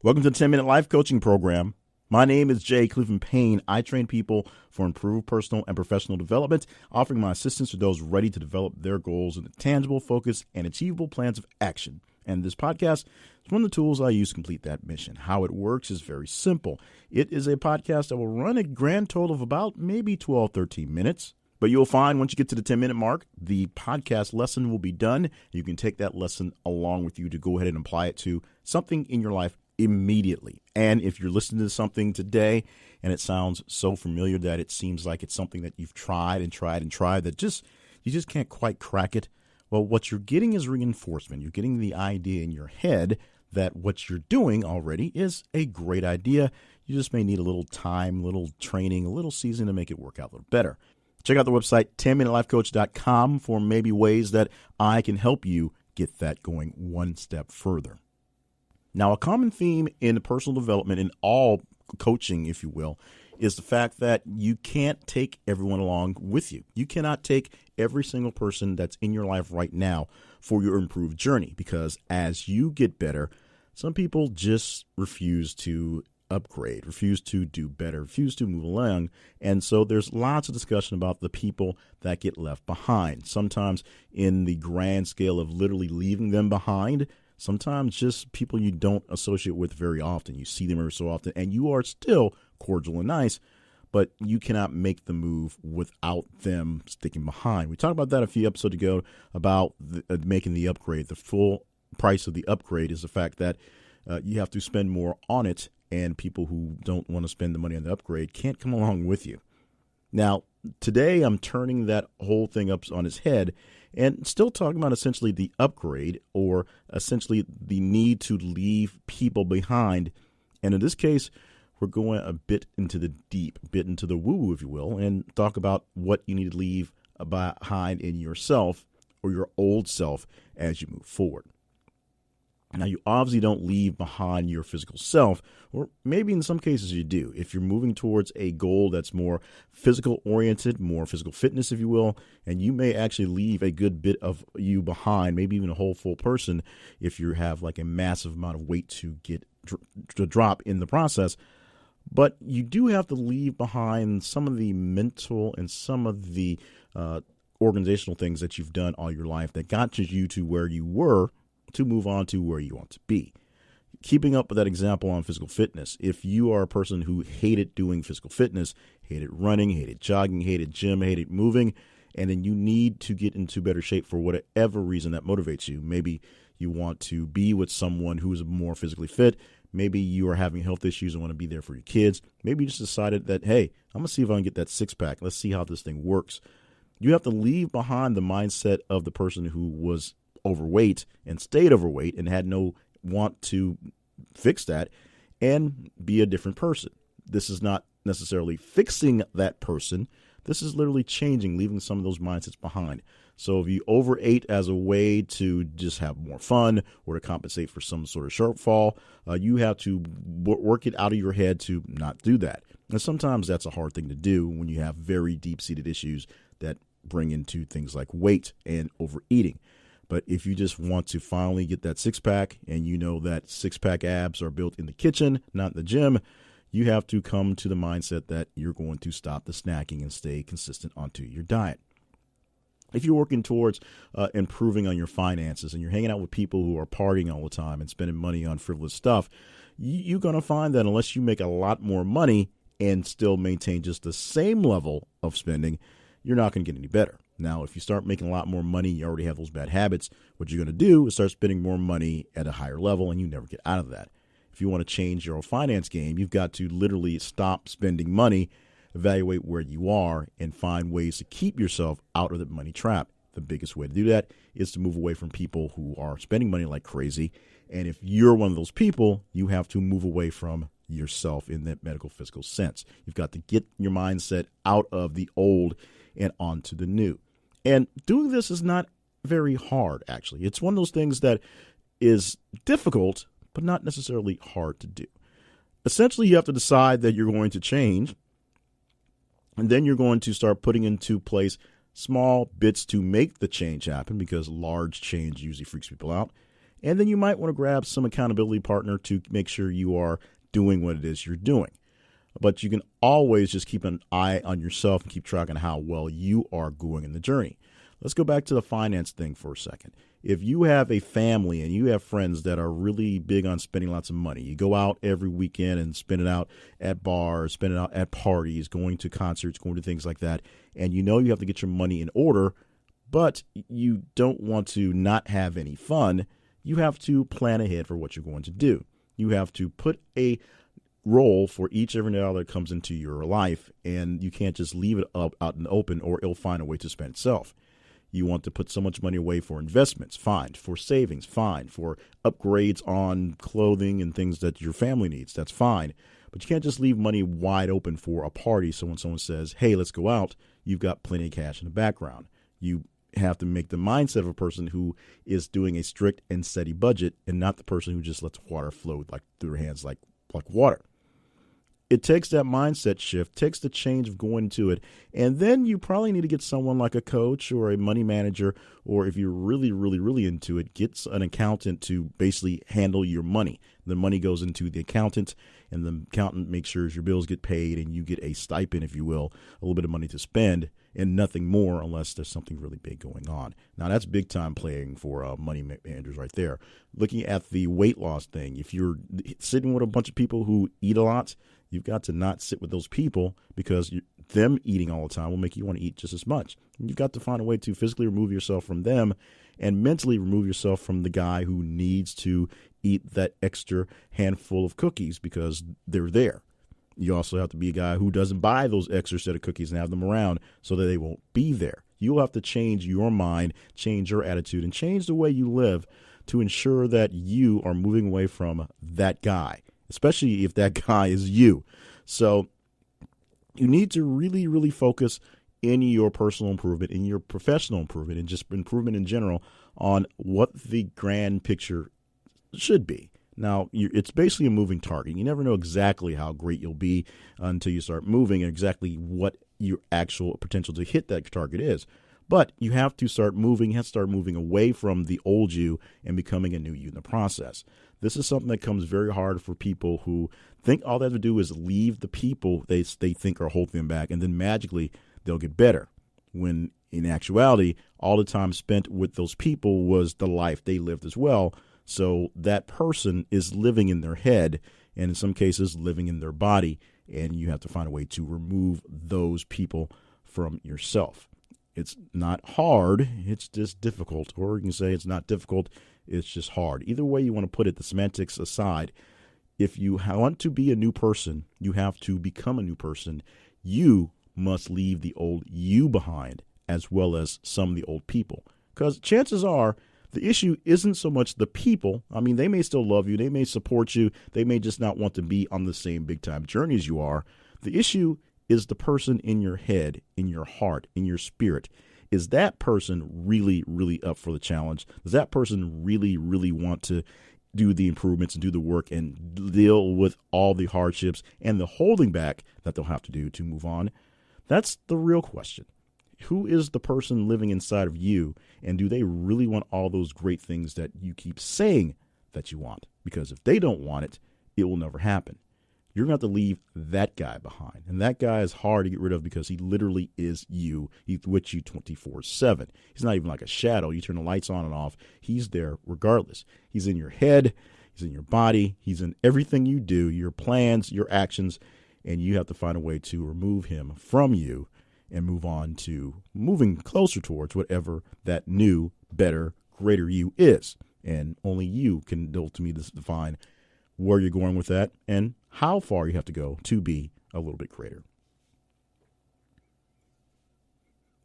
Welcome to the 10-Minute Life Coaching Program. My name is Jay Cleveland Payne. I train people for improved personal and professional development, offering my assistance to those ready to develop their goals into tangible, focused, and achievable plans of action. And this podcast is one of the tools I use to complete that mission. How it works is very simple. It is a podcast that will run a grand total of about maybe 12, 13 minutes. But you'll find once you get to the 10-minute mark, the podcast lesson will be done. You can take that lesson along with you to go ahead and apply it to something in your life immediately. And if you're listening to something today and it sounds so familiar that it seems like it's something that you've tried that you just can't quite crack it, well, what you're getting is reinforcement. You're getting the idea in your head that what you're doing already is a great idea. You just may need a little time, a little training, a little season to make it work out a little better. Check out the website 10minutelifecoach.com for maybe ways that I can help you get that going one step further. Now, a common theme in personal development, in all coaching, if you will, is the fact that you can't take everyone along with you. You cannot take every single person that's in your life right now for your improved journey, because as you get better, some people just refuse to upgrade, refuse to do better, refuse to move along. And so there's lots of discussion about the people that get left behind, sometimes in the grand scale of literally leaving them behind. Sometimes just people you don't associate with very often. You see them every so often, and you are still cordial and nice, but you cannot make the move without them sticking behind. We talked about that a few episodes ago about making the upgrade. The full price of the upgrade is the fact that you have to spend more on it, and people who don't want to spend the money on the upgrade can't come along with you. Now, today I'm turning that whole thing up on its head and still talking about essentially the upgrade, or essentially the need to leave people behind. And in this case, we're going a bit into the deep, a bit into the woo-woo, if you will, and talk about what you need to leave behind in yourself or your old self as you move forward. Now, you obviously don't leave behind your physical self, or maybe in some cases you do. If you're moving towards a goal that's more physical oriented, more physical fitness, if you will, and you may actually leave a good bit of you behind, maybe even a whole full person, if you have like a massive amount of weight to get to drop in the process. But you do have to leave behind some of the mental and some of the organizational things that you've done all your life that got you to where you were, to move on to where you want to be. Keeping up with that example on physical fitness, if you are a person who hated doing physical fitness, hated running, hated jogging, hated gym, hated moving, and then you need to get into better shape for whatever reason that motivates you. Maybe you want to be with someone who is more physically fit. Maybe you are having health issues and want to be there for your kids. Maybe you just decided that, hey, I'm going to see if I can get that six-pack. Let's see how this thing works. You have to leave behind the mindset of the person who was overweight and stayed overweight and had no want to fix that, and be a different person. This is not necessarily fixing that person. This is literally changing, leaving some of those mindsets behind. So if you overate as a way to just have more fun or to compensate for some sort of shortfall, you have to work it out of your head to not do that. And sometimes that's a hard thing to do when you have very deep-seated issues that bring into things like weight and overeating. But if you just want to finally get that six-pack, and you know that six-pack abs are built in the kitchen, not in the gym, you have to come to the mindset that you're going to stop the snacking and stay consistent onto your diet. If you're working towards improving on your finances and you're hanging out with people who are partying all the time and spending money on frivolous stuff, you're going to find that unless you make a lot more money and still maintain just the same level of spending, you're not going to get any better. Now, if you start making a lot more money, you already have those bad habits, what you're going to do is start spending more money at a higher level, and you never get out of that. If you want to change your finance game, you've got to literally stop spending money, evaluate where you are, and find ways to keep yourself out of the money trap. The biggest way to do that is to move away from people who are spending money like crazy. And if you're one of those people, you have to move away from yourself in that medical, physical sense. You've got to get your mindset out of the old and onto the new. And doing this is not very hard, actually. It's one of those things that is difficult, but not necessarily hard to do. Essentially, you have to decide that you're going to change, and then you're going to start putting into place small bits to make the change happen, because large change usually freaks people out. And then you might want to grab some accountability partner to make sure you are doing what it is you're doing. But you can always just keep an eye on yourself and keep track on how well you are going in the journey. Let's go back to the finance thing for a second. If you have a family and you have friends that are really big on spending lots of money, you go out every weekend and spend it out at bars, spend it out at parties, going to concerts, going to things like that, and you know you have to get your money in order, but you don't want to not have any fun, you have to plan ahead for what you're going to do. You have to put a role for each every dollar that comes into your life, and you can't just leave it up out in the open or it'll find a way to spend itself. You want to put so much money away for investments, fine. For savings, fine. For upgrades on clothing and things that your family needs, that's fine. But you can't just leave money wide open for a party. So when someone says, hey, let's go out, you've got plenty of cash in the background. You have to make the mindset of a person who is doing a strict and steady budget and not the person who just lets water flow like through their hands like water. It takes that mindset shift, takes the change of going to it. And then you probably need to get someone like a coach or a money manager, or if you're really, really, really into it, get an accountant to basically handle your money. The money goes into the accountant, and the accountant makes sure your bills get paid and you get a stipend, if you will, a little bit of money to spend and nothing more unless there's something really big going on. Now, that's big time playing for money managers right there. Looking at the weight loss thing, if you're sitting with a bunch of people who eat a lot, you've got to not sit with those people because them eating all the time will make you want to eat just as much. And you've got to find a way to physically remove yourself from them and mentally remove yourself from the guy who needs to eat that extra handful of cookies because they're there. You also have to be a guy who doesn't buy those extra set of cookies and have them around so that they won't be there. You'll have to change your mind, change your attitude, and change the way you live to ensure that you are moving away from that guy, especially if that guy is you. So you need to really, really focus in your personal improvement, in your professional improvement, and just improvement in general on what the grand picture should be. Now, it's basically a moving target. You never know exactly how great you'll be until you start moving and exactly what your actual potential to hit that target is. But you have to start moving. You have to start moving away from the old you and becoming a new you in the process. This is something that comes very hard for people who think all they have to do is leave the people they think are holding them back, and then magically they'll get better. When in actuality, all the time spent with those people was the life they lived as well. So that person is living in their head and in some cases living in their body, and you have to find a way to remove those people from yourself. It's not hard, it's just difficult. Or you can say it's not difficult, it's just hard. Either way you want to put it, the semantics aside, if you want to be a new person, you have to become a new person. You must leave the old you behind as well as some of the old people. Because chances are, the issue isn't so much the people. I mean, they may still love you. They may support you. They may just not want to be on the same big time journey as you are. The issue is the person in your head, in your heart, in your spirit. Is that person really, really up for the challenge? Does that person really, really want to do the improvements and do the work and deal with all the hardships and the holding back that they'll have to do to move on? That's the real question. Who is the person living inside of you, and do they really want all those great things that you keep saying that you want? Because if they don't want it, it will never happen. You're going to have to leave that guy behind, and that guy is hard to get rid of because he literally is you. He's with you 24/7. He's not even like a shadow. You turn the lights on and off. He's there regardless. He's in your head. He's in your body. He's in everything you do, your plans, your actions, and you have to find a way to remove him from you and move on to moving closer towards whatever that new, better, greater you is. And only you can ultimately define where you're going with that and how far you have to go to be a little bit greater.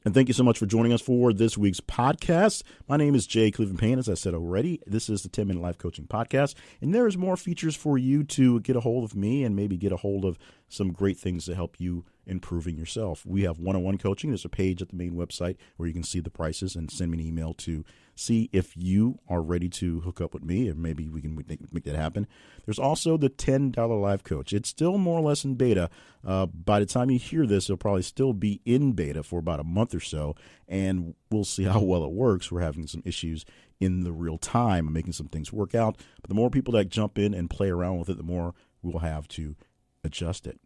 And thank you so much for joining us for this week's podcast. My name is Jay Cleveland Payne. As I said already, this is the 10-Minute Life Coaching Podcast. And there's more features for you to get a hold of me and maybe get a hold of some great things to help you improving yourself. We have one-on-one coaching. There's a page at the main website where you can see the prices and send me an email to see if you are ready to hook up with me, and maybe we can make that happen. There's also the $10 life coach. It's still more or less in beta. By the time you hear this, it'll probably still be in beta for about a month or so, and we'll see how well it works. We're having some issues in the real time and making some things work out. But the more people that jump in and play around with it, the more we'll have to adjust it.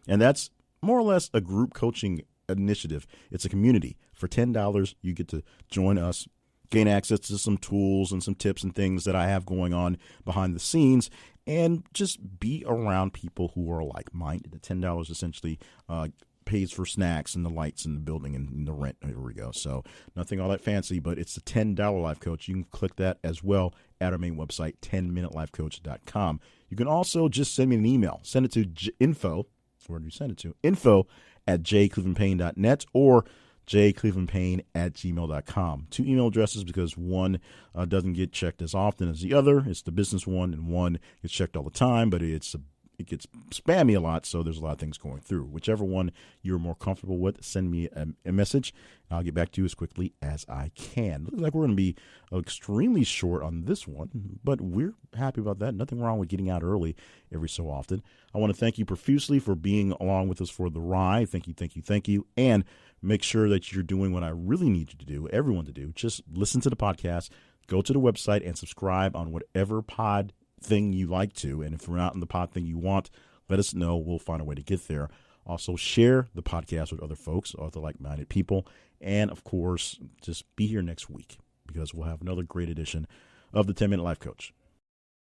And that's more or less a group coaching initiative. It's a community. For $10, you get to join us, gain access to some tools and some tips and things that I have going on behind the scenes, and just be around people who are like-minded. The $10 essentially pays for snacks and the lights in the building and the rent. Here we go. So nothing all that fancy, but it's the $10 life coach. You can click that as well at our main website, 10minutelifecoach.com. You can also just send me an email. Send it to info. Where do you send it to? info@jclevelandpayne.net or jclevelandpayne@gmail.com. 2 email addresses because one doesn't get checked as often as the other. It's the business one, and one gets checked all the time, but it gets spammy a lot, so there's a lot of things going through. Whichever one you're more comfortable with, send me a message. I'll get back to you as quickly as I can. Looks like we're going to be extremely short on this one, but we're happy about that. Nothing wrong with getting out early every so often. I want to thank you profusely for being along with us for the ride. Thank you, thank you, thank you. And make sure that you're doing what I really need you to do, everyone to do. Just listen to the podcast, go to the website, and subscribe on whatever pod thing you like to. And if we're not in the pod thing you want, let us know. We'll find a way to get there. Also, share the podcast with other folks, other like-minded people. And, of course, just be here next week because we'll have another great edition of the 10-Minute Life Coach.